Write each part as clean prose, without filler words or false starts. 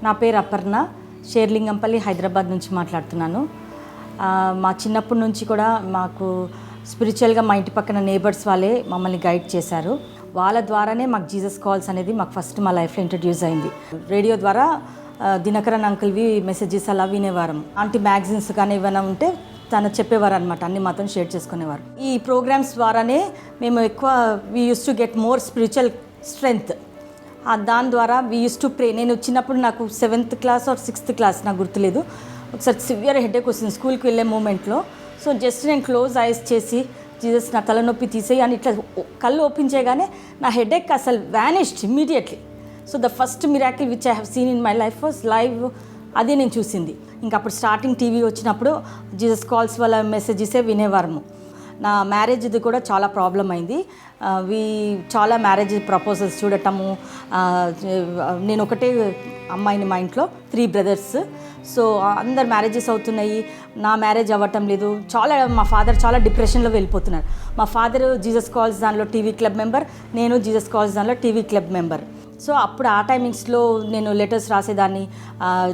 నా పేరు అపర్ణ, షేర్లింగంపల్లి, హైదరాబాద్ నుంచి మాట్లాడుతున్నాను. మా చిన్నప్పటి నుంచి కూడా మాకు స్పిరిచువల్గా మా ఇంటి పక్కన నేబర్స్ వాళ్ళే మమ్మల్ని గైడ్ చేశారు. వాళ్ళ ద్వారానే మాకు జీసస్ కాల్స్ అనేది మాకు ఫస్ట్ మా లైఫ్లో ఇంట్రడ్యూస్ అయింది. రేడియో ద్వారా దినకరన్ అంకుల్వి మెసేజెస్ అలా వినేవారం. ఆంటీ మ్యాగజైన్స్ కానీ ఏమైనా ఉంటే తను చెప్పేవారు అనమాట, అన్ని మాతో షేర్ చేసుకునేవారు. ఈ ప్రోగ్రామ్స్ ద్వారానే మేము ఎక్కువ we use to get more spiritual strength. దాని ద్వారా వీ యూస్ టు ప్రే. నేను చిన్నప్పుడు నాకు 7th class are 6th class నాకు గుర్తులేదు, ఒకసారి సివియర్ హెడేక్ వస్తుంది స్కూల్కి వెళ్ళే మూమెంట్లో. సో జస్ట్ నేను క్లోజ్ ఐస్ చేసి జీసస్ నా తలనొప్పి తీసేయి అని ఇట్లా కళ్ళు ఓపెన్ చేయగానే నా హెడేక్ అసలు vanished immediately. So the first miracle which I have seen in my life was live. అదే నేను చూసింది. ఇంకా అప్పుడు స్టార్టింగ్ టీవీ వచ్చినప్పుడు జీసస్ కాల్స్ వాళ్ళ మెసేజెసే వినేవారము. నా మ్యారేజ్ది కూడా చాలా ప్రాబ్లం అయింది. చాలా మ్యారేజ్ ప్రపోజల్స్ చూడటము. నేను ఒకటే అమ్మాయిని మా ఇంట్లో, 3 బ్రదర్స్. సో అందరు మ్యారేజెస్ అవుతున్నాయి, నా మ్యారేజ్ అవ్వటం లేదు. మా ఫాదర్ చాలా డిప్రెషన్లో వెళ్ళిపోతున్నారు. మా ఫాదర్ జీసస్ కాల్స్ దానిలో టీవీ క్లబ్ మెంబర్, నేను జీసస్ కాల్స్ దానిలో టీవీ క్లబ్ మెంబర్. సో అప్పుడు ఆ టైమింగ్స్లో నేను లెటర్స్ రాసేదాన్ని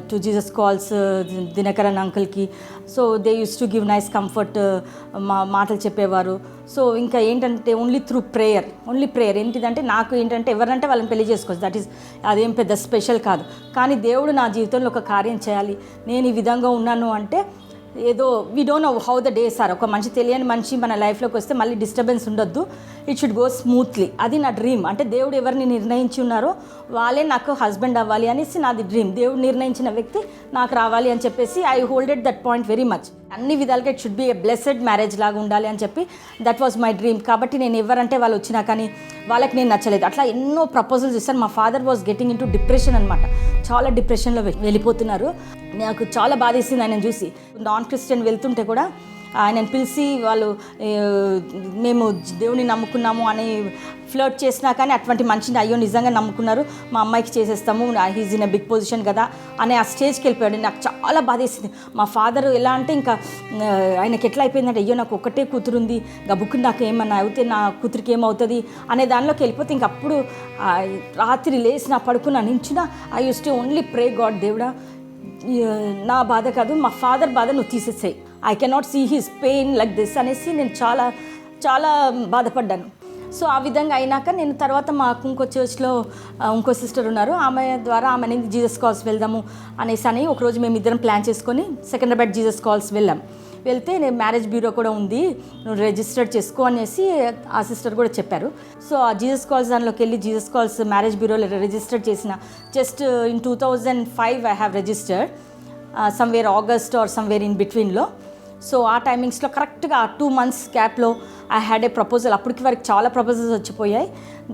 టు జీసస్ కాల్స్ దినకరన్ అంకుల్కి. So they used to give nice comfort, మాటలు చెప్పేవారు. సో ఇంకా ఏంటంటే ఓన్లీ త్రూ ప్రేయర్, ఏంటిదంటే నాకు ఏంటంటే ఎవరంటే వాళ్ళని పెళ్లి చేసుకోవచ్చు, దట్ ఈస్ అదేం పెద్ద స్పెషల్ కాదు. కానీ దేవుడు నా జీవితంలో ఒక కార్యం చేయాలి, నేను ఈ విధంగా ఉన్నాను అంటే ఏదో we don't know how the days are. ఒక మంచి తెలియని మనిషి మన లైఫ్లోకి వస్తే మళ్ళీ డిస్టర్బెన్స్ ఉండొద్దు, ఇట్ షుడ్ గో స్మూత్లీ. అది నా డ్రీమ్. అంటే దేవుడు ఎవరిని నిర్ణయించి ఉన్నారో వాళ్ళే నాకు హస్బెండ్ అవ్వాలి అనేసి నాది డ్రీమ్. దేవుడు నిర్ణయించిన వ్యక్తి నాకు రావాలి అని చెప్పేసి I హోల్డెడ్ that point very much. అన్ని విధాలుగా it should be A blessed marriage లాగా ఉండాలి అని చెప్పి దట్ వాజ్ మై డ్రీమ్. కాబట్టి నేను ఎవరంటే వాళ్ళు వచ్చినా కానీ వాళ్ళకి నేను నచ్చలేదు. అట్లా ఎన్నో ప్రపోజల్స్ ఇస్తాను. మా father was getting in to depression అనమాట, చాలా డిప్రెషన్లో వెళ్ళిపోతున్నారు. నాకు చాలా బాధేసింది ఆయన చూసి. నాన్ క్రిస్టియన్ వెళ్తుంటే కూడా ఆయనను పిలిచి వాళ్ళు మేము దేవుని నమ్ముకున్నాము అని ఫ్లర్ట్ చేసినా కానీ అటువంటి మనిషిని అయ్యో నిజంగా నమ్ముకున్నారు, మా అమ్మాయికి చేసేస్తాము, he's in a big position కదా అనే ఆ స్టేజ్కి వెళ్ళిపోయాడు. నాకు చాలా బాధేసింది. మా ఫాదర్ ఎలా అంటే ఇంకా ఆయనకి ఎట్లా అయిపోయిందంటే అయ్యో నాకు ఒక్కటే కూతురు ఉంది, గబుక్కుని నాకు ఏమన్నా అయితే నా కూతురికి ఏమవుతుంది అనే దానిలోకి వెళ్ళిపోతే ఇంక అప్పుడు రాత్రి లేచిన పడుకున్నా నించున్నా I used to only pray God, దేవుడా నా బాధ కాదు మా ఫాదర్ బాధ నువ్వు తీసేసాయి, I cannot see his pain like this అనేసి నేను చాలా చాలా బాధపడ్డాను. సో ఆ విధంగా అయినాక నేను తర్వాత మాకు ఇంకో చర్చ్లో ఇంకో సిస్టర్ ఉన్నారు, ఆమె ద్వారా ఆమెని జీసస్ కాల్స్ వెళ్దాము అనేసి ఒకరోజు మేము ఇద్దరం ప్లాన్ చేసుకొని సికింద్రాబాద్ జీసస్ కాల్స్ వెళ్తే నేను మ్యారేజ్ బ్యూరో కూడా ఉంది, నువ్వు రిజిస్టర్ చేసుకో అనేసి ఆ సిస్టర్ కూడా చెప్పారు. సో ఆ జీసస్ కాల్స్ దానిలోకి వెళ్ళి జీసస్ కాల్స్ మ్యారేజ్ బ్యూరోలో రిజిస్టర్ చేసిన just in 2005 I have registered somewhere August or somewhere in బిట్వీన్లో. సో ఆ టైమింగ్స్లో కరెక్ట్గా 2 months గ్యాప్లో ఐ హ్యాడ్ ఏ ప్రపోజల్. అప్పటికి వరకు చాలా ప్రపోజల్స్ వచ్చిపోయాయి.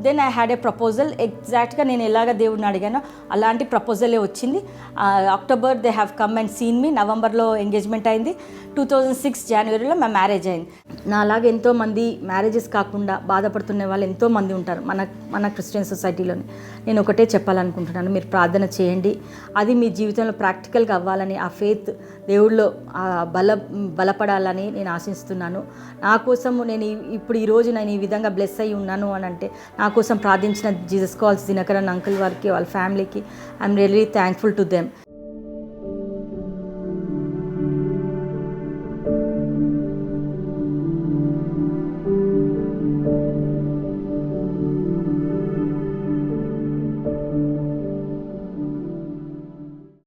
Then I had a proposal. ఎగ్జాక్ట్గా నేను ఎలాగ దేవుడిని అడిగానో అలాంటి ప్రపోజలే వచ్చింది. October they have come and seen me. నవంబర్లో ఎంగేజ్మెంట్ అయింది. 2006 జనవరిలో మా మ్యారేజ్ అయింది. నా అలాగే ఎంతోమంది మ్యారేజెస్ కాకుండా బాధపడుతున్న వాళ్ళు ఎంతోమంది ఉంటారు మన క్రిస్టియన్ సొసైటీలోని. నేను ఒకటే చెప్పాలనుకుంటున్నాను, మీరు ప్రార్థన చేయండి. అది మీ జీవితంలో ప్రాక్టికల్గా అవ్వాలని, ఆ ఫెయిత్ దేవుళ్ళో బలపడాలని నేను ఆశిస్తున్నాను. నా కోసము నేను ఇప్పుడు ఈరోజు నేను ఈ విధంగా బ్లెస్ అయ్యి ఉన్నాను అని అంటే నా కోసం ప్రార్థించిన జీసస్ కాల్స్ దినకరన్ అంకుల్ వారికి, వాళ్ళ ఫ్యామిలీకి I'm really thankful to them.